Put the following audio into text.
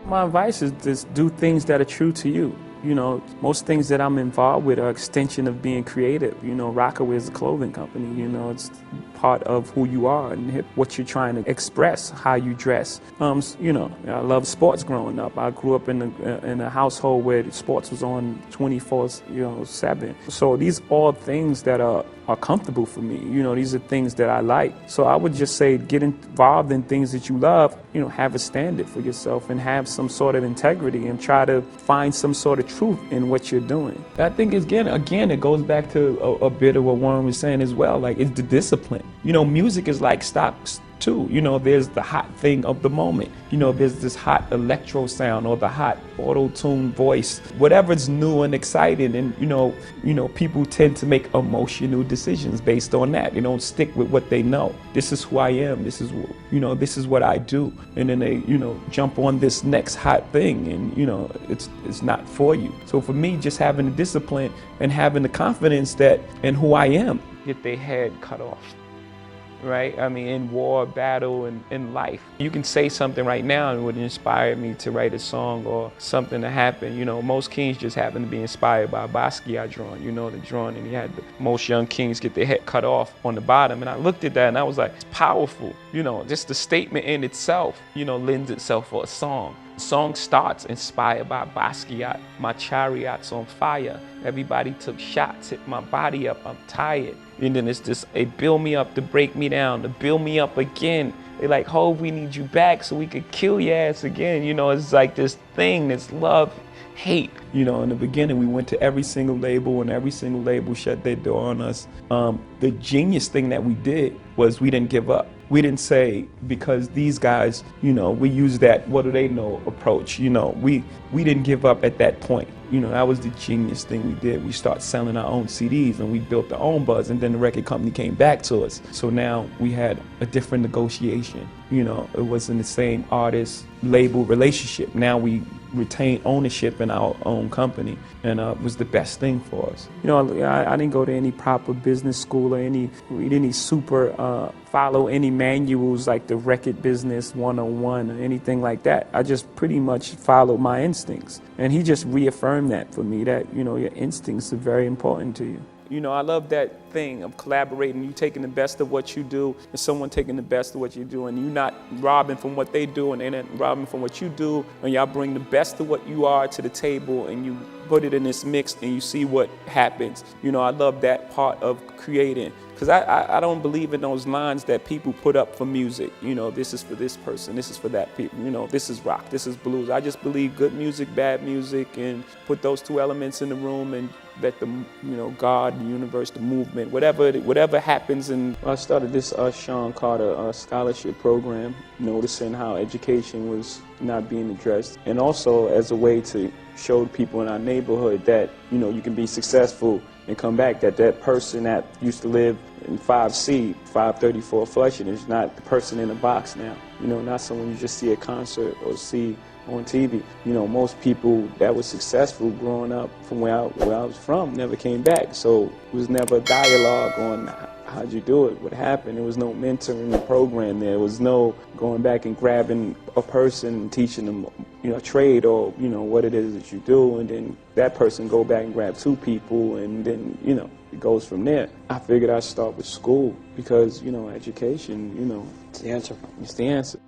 My advice is just do things that are true to you. You know, most things that I'm involved with are extension of being creative. You know, Rockaway is a clothing company. You know, it's part of who you are and what you're trying to express, how you dress. You know, I love sports growing up. I grew up in a household where sports was on 24/7. So these all things that are comfortable for me. You know, these are things that I like. So I would just say get involved in things that you love, you know, have a standard for yourself and have some sort of integrity and try to find some sort of truth in what you're doing. I think again, it goes back to a bit of what Warren was saying as well. Like, it's the discipline. You know, music is like stocks too. You know, there's the hot thing of the moment. You know, there's this hot electro sound or the hot auto-tune voice, whatever's new and exciting. And you know, people tend to make emotional decisions based on that. They don't stick with what they know. This is who I am. This is what I do. And then they, you know, jump on this next hot thing, and you know, it's not for you. So for me, just having the discipline and having the confidence that in who I am, get their head cut off. Right? I mean, in war, battle, and in life. You can say something right now and it would inspire me to write a song or something to happen. You know, most kings just happen to be inspired by Basquiat drawing, you know, the drawing, and he had the most young kings get their head cut off on the bottom. And I looked at that and I was like, it's powerful. You know, just the statement in itself, you know, lends itself for a song. The song starts inspired by Basquiat. My chariot's on fire. Everybody took shots, hit my body up, I'm tired. And then it's this, they build me up to break me down, to build me up again. They like, Hov, we need you back so we could kill your ass again. You know, it's like this thing, this love, hate. You know, in the beginning, we went to every single label and every single label shut their door on us. The genius thing that we did was we didn't give up. We didn't say, because these guys, you know, we use that what do they know approach. You know, we didn't give up at that point. You know, that was the genius thing we did. We started selling our own CDs and we built our own buzz, and then the record company came back to us. So now we had a different negotiation. You know, it wasn't the same artist label relationship. Now we retain ownership in our own company, and it was the best thing for us. You know, I didn't go to any proper business school or read any super follow any manuals like the Record Business 101 or anything like that. I just pretty much followed my instincts. And he just reaffirmed that for me, that, you know, your instincts are very important to you. You know, I love that thing of collaborating, you taking the best of what you do and someone taking the best of what you do, and you not robbing from what they do and they're not robbing from what you do, and y'all bring the best of what you are to the table and you put it in this mix and you see what happens. You know, I love that part of creating, because I don't believe in those lines that people put up for music. You know, this is for this person, this is for that people, you know, this is rock, this is blues. I just believe good music, bad music, and put those two elements in the room and let the, you know, God, the universe, the movement, whatever happens. And I started this Sean Carter scholarship program, noticing how education was not being addressed, and also as a way to show people in our neighborhood that, you know, you can be successful and come back, that person that used to live in 5C, 534 Flushing is not the person in the box now. You know, not someone you just see at concert or see on TV. You know, most people that were successful growing up from where I was from never came back. So it was never a dialogue on how'd you do it, what happened. There was no mentoring the program. There was no going back and grabbing a person and teaching them, you know, a trade or, you know, what it is that you do, and then that person go back and grab two people, and then, you know, it goes from there. I figured I'd start with school because, you know, education, you know, it's the answer. It's the answer.